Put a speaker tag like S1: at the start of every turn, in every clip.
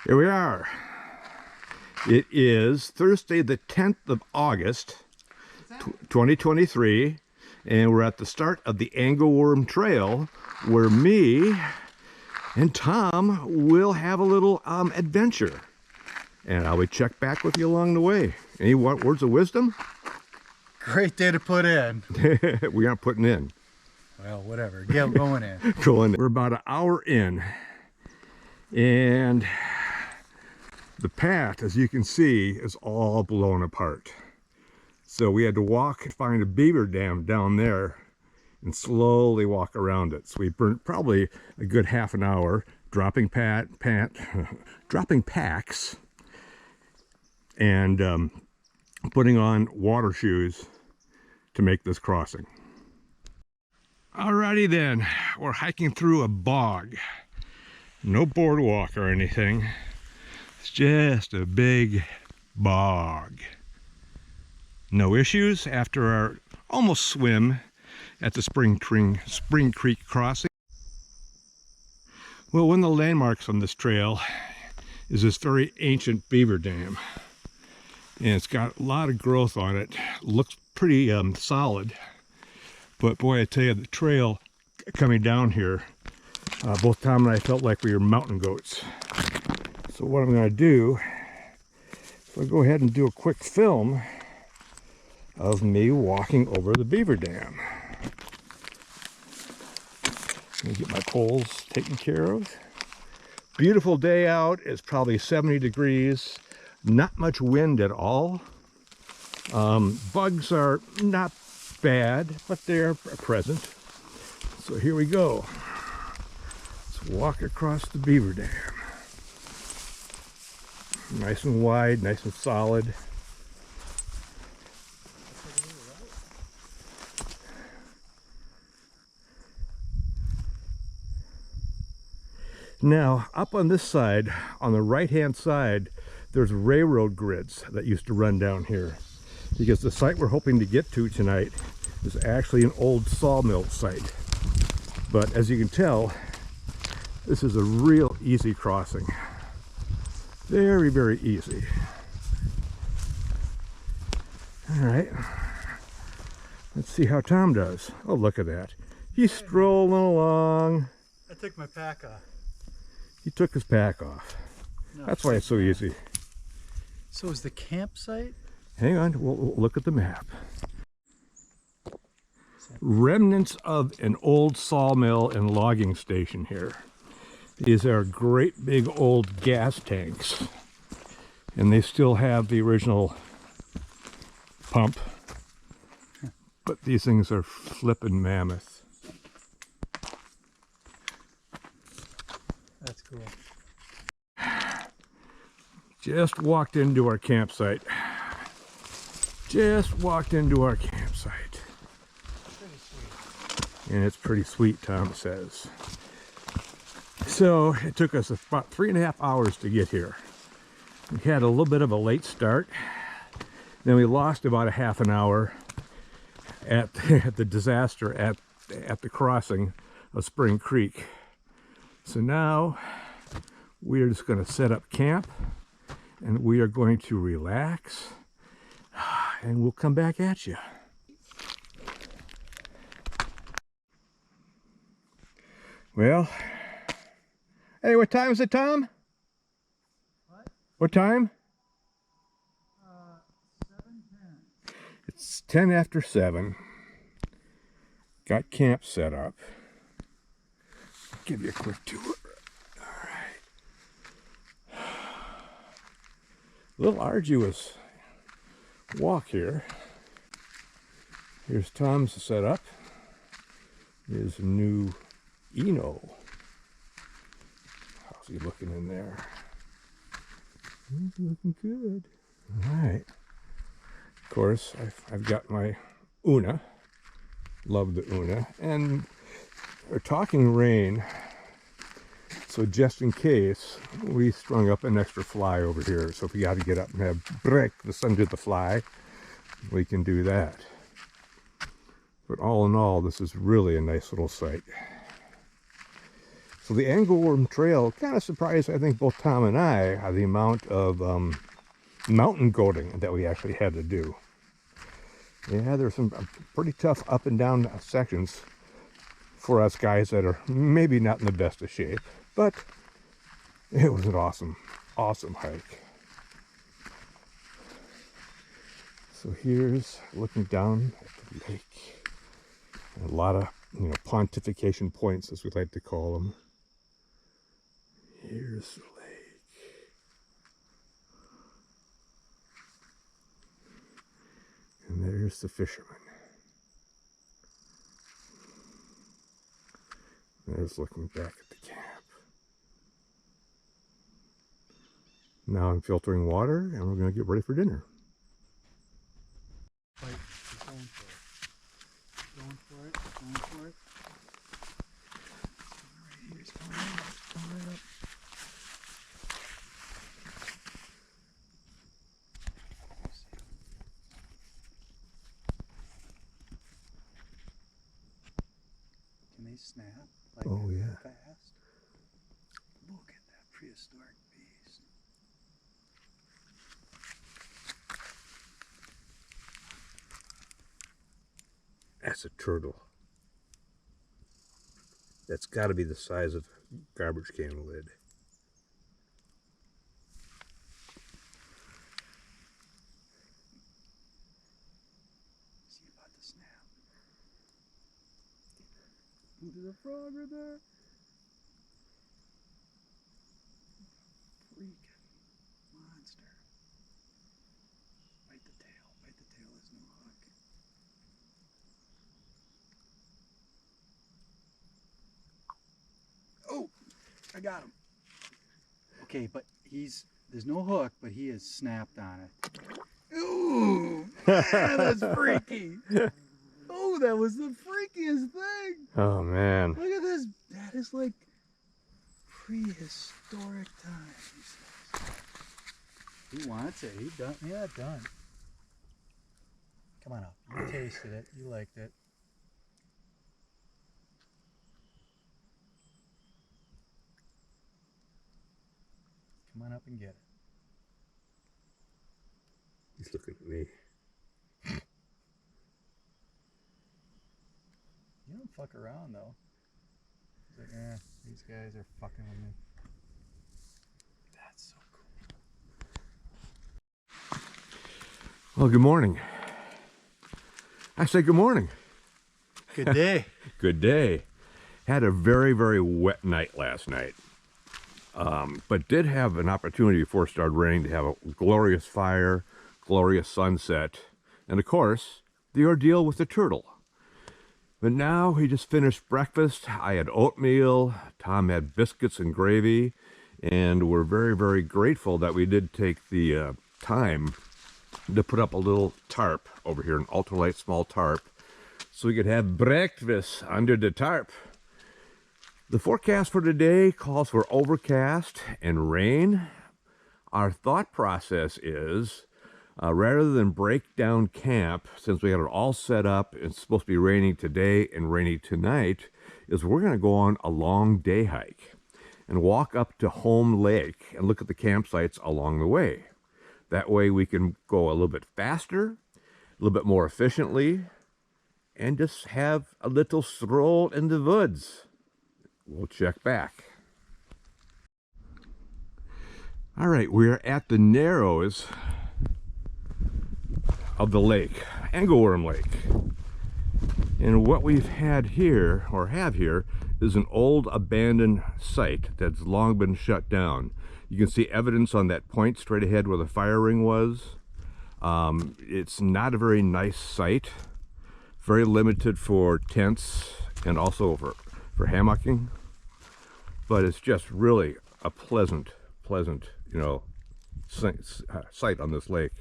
S1: Here we are. It is Thursday, the 10th of August, 2023, and we're at the start of the Angleworm Trail, where me and Tom will have a little adventure. And I will check back with you along the way. Any words of wisdom?
S2: Great day to put in.
S1: We aren't putting in.
S2: Well, whatever. Get going in.
S1: Going. We're about an hour in, and the path, as you can see, is all blown apart. So we had to walk and find a beaver dam down there and slowly walk around it. So we burnt probably a good half an hour dropping dropping packs and putting on water shoes to make this crossing. Alrighty then, we're hiking through a bog. No boardwalk or anything. It's just a big bog. No issues after our almost swim at the Spring Creek crossing. Well, one of the landmarks on this trail is this very ancient beaver dam. And it's got a lot of growth on it. Looks pretty solid. But boy, I tell you, the trail coming down here, both Tom and I felt like we were mountain goats. So what I'm going to do is I'll go ahead and do a quick film of me walking over the beaver dam. Let me get my poles taken care of. Beautiful day out. It's probably 70 degrees. Not much wind at all. Bugs are not bad, but they're present. So here we go. Let's walk across the beaver dam. Nice and wide, nice and solid. Now, up on this side, on the right-hand side, there's railroad grids that used to run down here. Because the site we're hoping to get to tonight is actually an old sawmill site. But as you can tell, this is a real easy crossing. Very, very easy. All right. Let's see how Tom does. Oh, look at that. He's strolling along.
S2: I took my pack off.
S1: He took his pack off. No, that's why it's so easy.
S2: So is the campsite?
S1: Hang on, we'll look at the map. Remnants of an old sawmill and logging station here. These are great big old gas tanks. And they still have the original pump. But these things are flippin' mammoth.
S2: That's cool.
S1: Just walked into our campsite. Just walked into our campsite.
S2: Pretty sweet.
S1: And it's pretty sweet, Tom says. So it took us about 3.5 hours to get here. We had a little bit of a late start. Then we lost about a half an hour at the disaster at the crossing of Spring Creek. So now we are just going to set up camp and we are going to relax and we'll come back at you. Well, hey, what time is it, Tom? What time? 7:10. It's 10 after 7. Got camp set up. I'll give you a quick tour. All right. A little arduous walk here. Here's Tom's setup. His new Eno. How's he looking in there? He's looking good. All right. Of course, I've got my Una. Love the Una. And we're talking rain. So just in case, we strung up an extra fly over here. So if we got to get up and have break the sun to the fly, we can do that. But all in all, this is really a nice little site. So the Angleworm Trail kind of surprised, I think, both Tom and I, the amount of mountain goating that we actually had to do. Yeah, there's some pretty tough up and down sections for us guys that are maybe not in the best of shape, but it was an awesome, awesome hike. So here's looking down at the lake. And a lot of, pontification points, as we like to call them. Here's the lake. And there's the fisherman. There's looking back at the camp. Now I'm filtering water and we're going to get ready for dinner.
S2: Like, he's going for it. Going for it. Going for it. Right here. He's coming right up. Coming right up. Can they snap? Like,
S1: oh yeah.
S2: Fast? Look at that prehistoric beast.
S1: That's a turtle. That's got to be the size of a garbage can lid.
S2: Is he about to snap? Ooh, there's a frog right there. Freaking monster. Bite the tail. Bite the tail. There's no hook. Oh, I got him. Okay, but there's no hook, but he is snapped on it. Ooh, man, that's freaky. Oh, that was the freakiest thing.
S1: Oh man.
S2: Look at this. That is like prehistoric times. He wants it. He done. Yeah, done. Come on up. You tasted it. You liked it. Come on up and get it.
S1: He's looking at me.
S2: You don't fuck around though. He's like, eh, these guys are fucking with me. That's so cool.
S1: Well, good morning. I say good morning.
S2: Good day.
S1: Good day. Had a very, very wet night last night. But did have an opportunity before it started raining to have a glorious fire, glorious sunset, and of course, the ordeal with the turtle. But now we just finished breakfast. I had oatmeal, Tom had biscuits and gravy, and we're very, very grateful that we did take the time to put up a little tarp over here, an ultralight small tarp, so we could have breakfast under the tarp. The forecast for today calls for overcast and rain. Our thought process is, rather than break down camp, since we got it all set up, it's supposed to be raining today and rainy tonight, is we're going to go on a long day hike and walk up to Home Lake and look at the campsites along the way. That way we can go a little bit faster, a little bit more efficiently, and just have a little stroll in the woods. We'll check back. All right, we're at the narrows of the lake, Angleworm Lake. And what we've had here, or have here, is an old abandoned site that's long been shut down. You can see evidence on that point straight ahead where the fire ring was. It's not a very nice site, very limited for tents and also for hammocking, but it's just really a pleasant, site on this lake.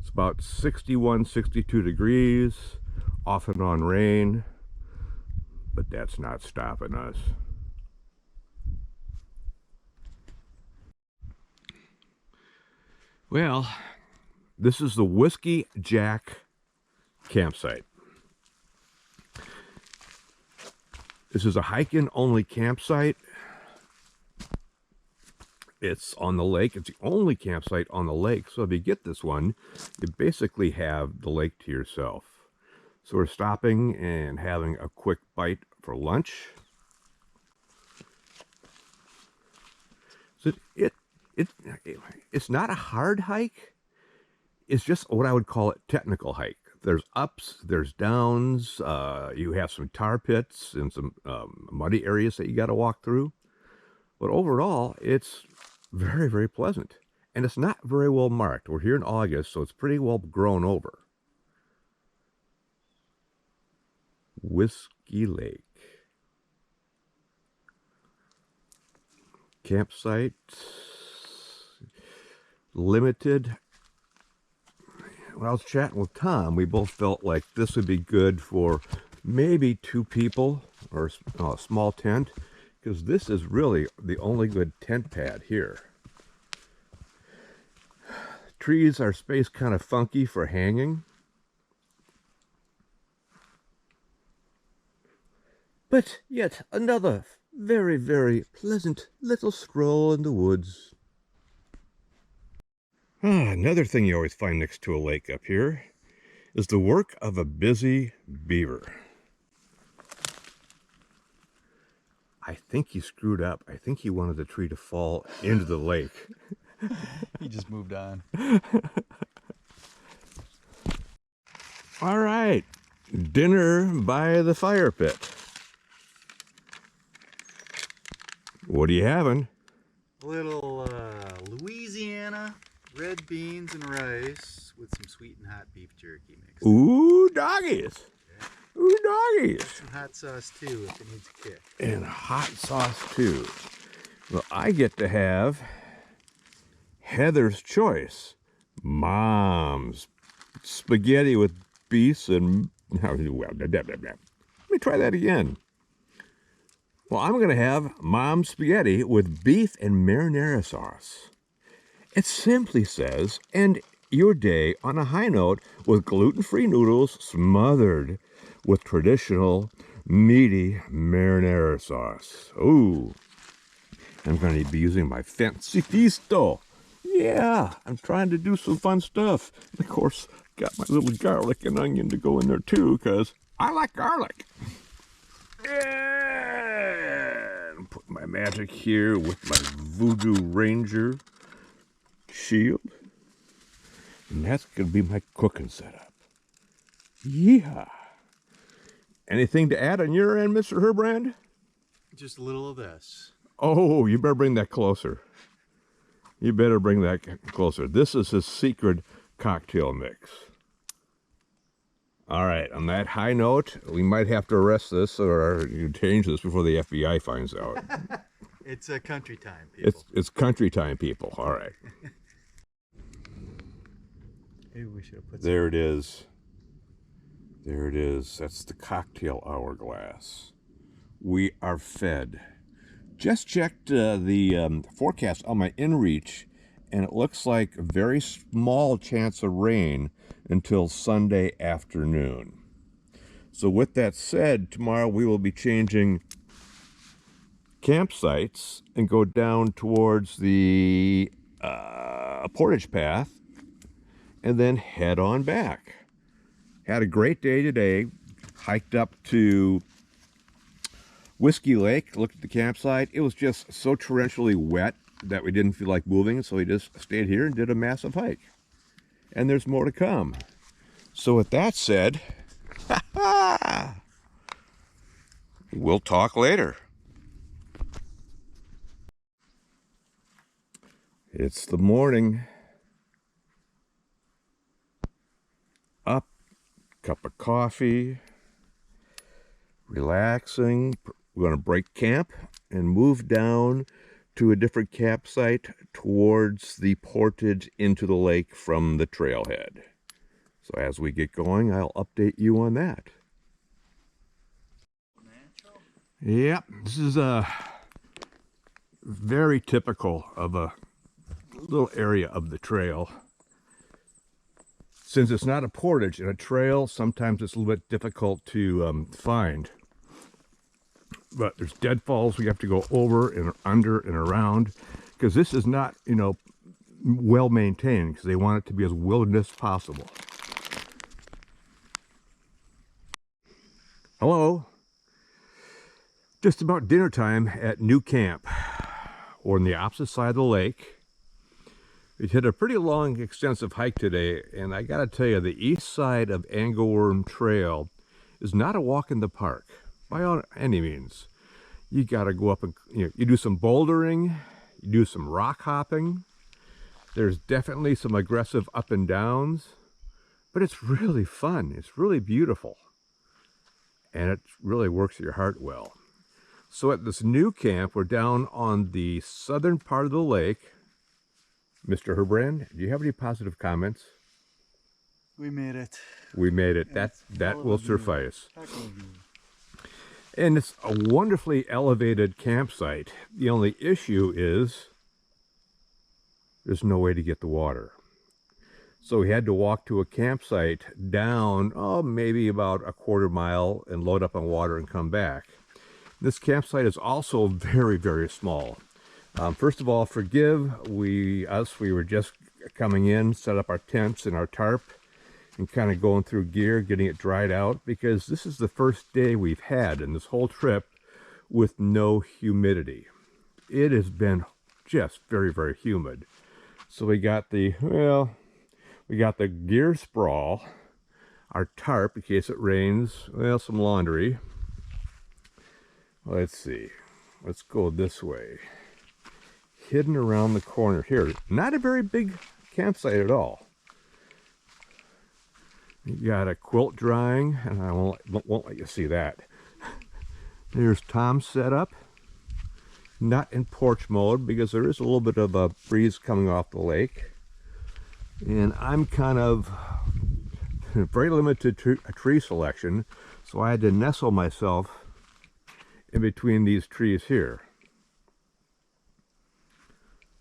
S1: It's about 61, 62 degrees, off and on rain, but that's not stopping us. Well, this is the Whiskey Jack campsite. This is a hike-in only campsite. It's on the lake. It's the only campsite on the lake. So if you get this one, you basically have the lake to yourself. So we're stopping and having a quick bite for lunch. So it's not a hard hike. It's just what I would call a technical hike. There's ups, there's downs. You have some tar pits and some muddy areas that you got to walk through. But overall, it's very, very pleasant. And it's not very well marked. We're here in August, so it's pretty well grown over. Whiskey Lake. Campsite. Limited. When I was chatting with Tom, we both felt like this would be good for maybe 2 people or a small tent, because this is really the only good tent pad here. Trees are spaced kind of funky for hanging. But yet another very, very pleasant little stroll in the woods. Another thing you always find next to a lake up here is the work of a busy beaver. I think he screwed up. I think he wanted the tree to fall into the lake.
S2: He just moved on.
S1: All right, dinner by the fire pit. What are you having?
S2: A little Louisiana red beans and rice with some sweet and hot beef jerky mixed.
S1: Ooh, doggies. Yeah. Ooh, doggies.
S2: Some hot sauce too if it needs a kick.
S1: And hot sauce too. Well, I get to have Heather's Choice. Mom's spaghetti with beef and... Let me try that again. Well, I'm going to have Mom's spaghetti with beef and marinara sauce. It simply says, end your day on a high note with gluten-free noodles smothered with traditional meaty marinara sauce. Ooh, I'm going to be using my fancy pisto. Yeah, I'm trying to do some fun stuff. And of course, got my little garlic and onion to go in there too, because I like garlic. And put my magic here with my Voodoo Ranger shield. And that's going to be my cooking setup. Yeah. Anything to add on your end, Mr. Herbrand?
S2: Just a little of this.
S1: Oh, you better bring that closer. You better bring that closer. This is his secret cocktail mix. All right, on that high note, we might have to arrest this or you change this before the FBI finds out.
S2: It's a country time, people.
S1: It's country time, people. All right.
S2: Maybe we should have put
S1: There it is. There it is. That's the cocktail hourglass. We are fed. Just checked the forecast on my inReach, and it looks like a very small chance of rain until Sunday afternoon. So with that said, tomorrow we will be changing campsites and go down towards the portage path and then head on back. Had a great day today. Hiked up to Whiskey Lake, looked at the campsite. It was just so torrentially wet that we didn't feel like moving, so we just stayed here and did a massive hike. And there's more to come. So with that said, we'll talk later. It's the morning. Up, cup of coffee, relaxing. We're going to break camp and move down to a different campsite towards the portage into the lake from the trailhead. So as we get going, I'll update you on that. Yep, this is very typical of a little area of the trail. Since it's not a portage and a trail, sometimes it's a little bit difficult to find. but there's deadfalls we have to go over and under and around, because this is not, you know, well maintained, because they want it to be as wilderness as possible. Hello. Just about dinner time at New Camp. We're on the opposite side of the lake. We hit a pretty long, extensive hike today, and I gotta tell you, the east side of Angleworm Trail is not a walk in the park by any means. You gotta go up and you do some bouldering, you do some rock hopping. There's definitely some aggressive up and downs, but it's really fun. It's really beautiful, and it really works your heart well. So at this new camp, we're down on the southern part of the lake. Mr. Herbrand, do you have any positive comments?
S2: We made it.
S1: We made it. That will suffice. And it's a wonderfully elevated campsite. The only issue is there's no way to get the water. So we had to walk to a campsite down, maybe about a quarter mile and load up on water and come back. This campsite is also very, very small. First of all, forgive we were just coming in, set up our tents and our tarp and kind of going through gear, getting it dried out, because this is the first day we've had in this whole trip with no humidity. It has been just very, very humid. So we got the gear sprawl, our tarp in case it rains, some laundry. Let's see, let's go this way. Hidden around the corner here. Not a very big campsite at all. You got a quilt drying, and I won't let you see that. There's Tom's setup. Not in porch mode because there is a little bit of a breeze coming off the lake. And I'm kind of very limited to tree selection, so I had to nestle myself in between these trees here.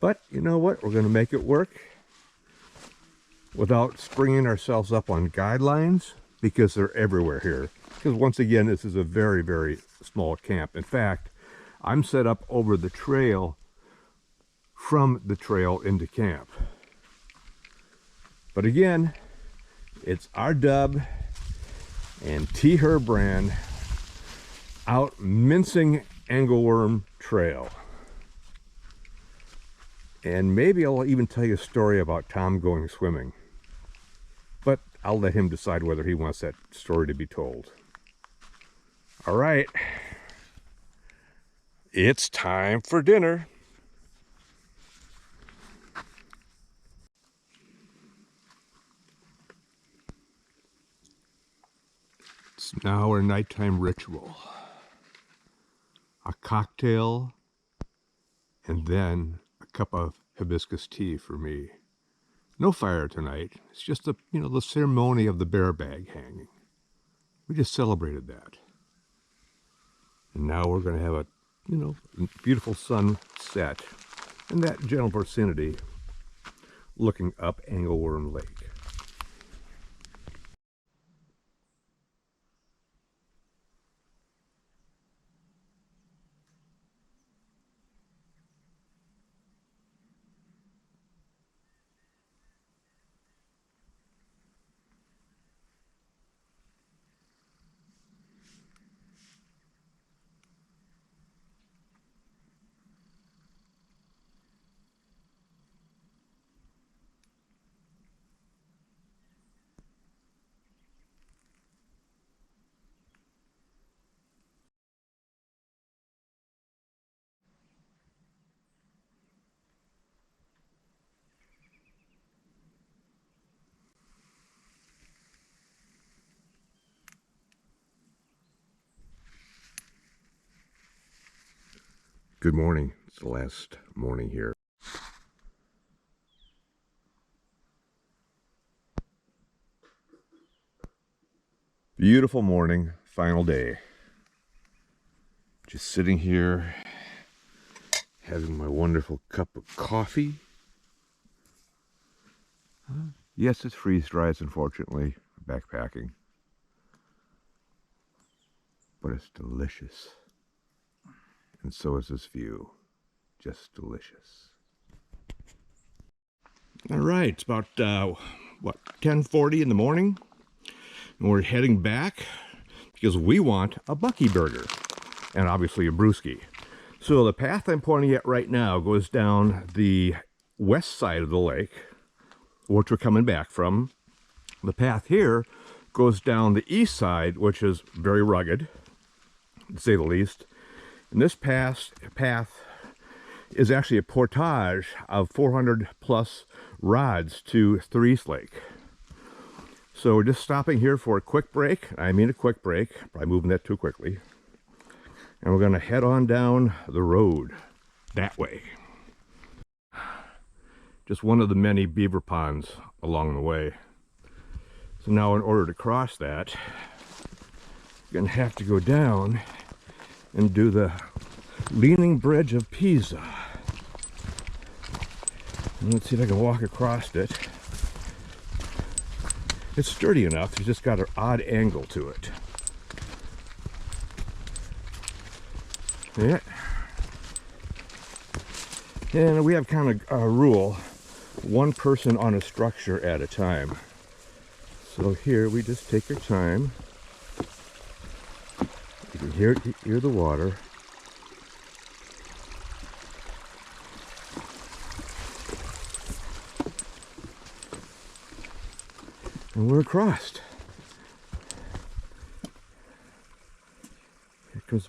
S1: But you know what? We're going to make it work without springing ourselves up on guidelines, because they're everywhere here. Because once again, this is a very, very small camp. In fact, I'm set up over the trail, from the trail into camp. But again, it's our Dub and T. Herbrand out mincing Angleworm Trail. And maybe I'll even tell you a story about Tom going swimming. But I'll let him decide whether he wants that story to be told. All right. It's time for dinner. It's now our nighttime ritual. A cocktail, and then a cup of hibiscus tea for me. No fire tonight. It's just the ceremony of the bear bag hanging. We just celebrated that. And now we're going to have a, beautiful sunset in that general vicinity, looking up Angleworm Lake. Good morning. It's the last morning here. Beautiful morning, final day. Just sitting here, having my wonderful cup of coffee. Yes, it's freeze-dried, unfortunately, backpacking. But it's delicious. And so is this view. Just delicious. All right, it's about, what, 10:40 in the morning? And we're heading back because we want a Bucky burger and obviously a brewski. So the path I'm pointing at right now goes down the west side of the lake, which we're coming back from. The path here goes down the east side, which is very rugged, to say the least. And this path is actually a portage of 400 plus rods to East Lake. So we're just stopping here for a quick break. I mean a quick break, probably moving that too quickly. And we're gonna head on down the road that way. Just one of the many beaver ponds along the way. So now in order to cross that, you're gonna have to go down and do the Leaning Bridge of Pisa. And let's see if I can walk across it. It's sturdy enough, it's just got an odd angle to it. Yeah. And we have kind of a rule, one person on a structure at a time. So here we just take our time. You can hear the water. And we're across. Here goes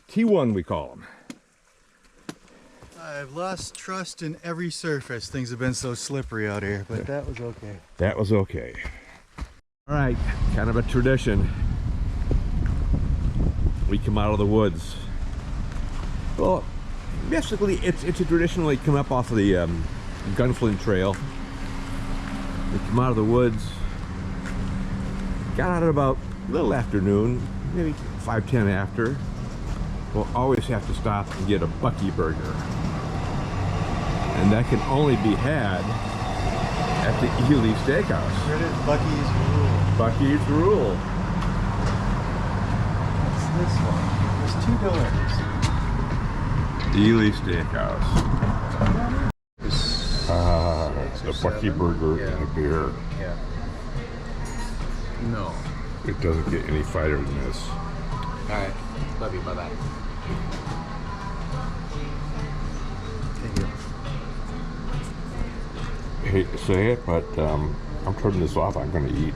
S1: T1, we call them.
S2: I've lost trust in every surface. Things have been so slippery out here, but that was okay.
S1: That was okay. All right, kind of a tradition. We come out of the woods. Well, basically, it's a traditionally come up off of the Gunflint Trail. We come out of the woods, got out at about a little afternoon, maybe 5:10 after. We'll always have to stop and get a Bucky burger. And that can only be had at the Ely Steakhouse.
S2: Here it is, Bucky's Rule.
S1: Bucky's Rule.
S2: What's this one? There's 2 doors.
S1: The Ely Steakhouse. The Bucky burger and a beer.
S2: Yeah. No.
S1: It doesn't get any fighter than this.
S3: Alright, love you, bye-bye.
S2: Thank you.
S1: I hate to say it, but I'm turning this off. I'm going to eat.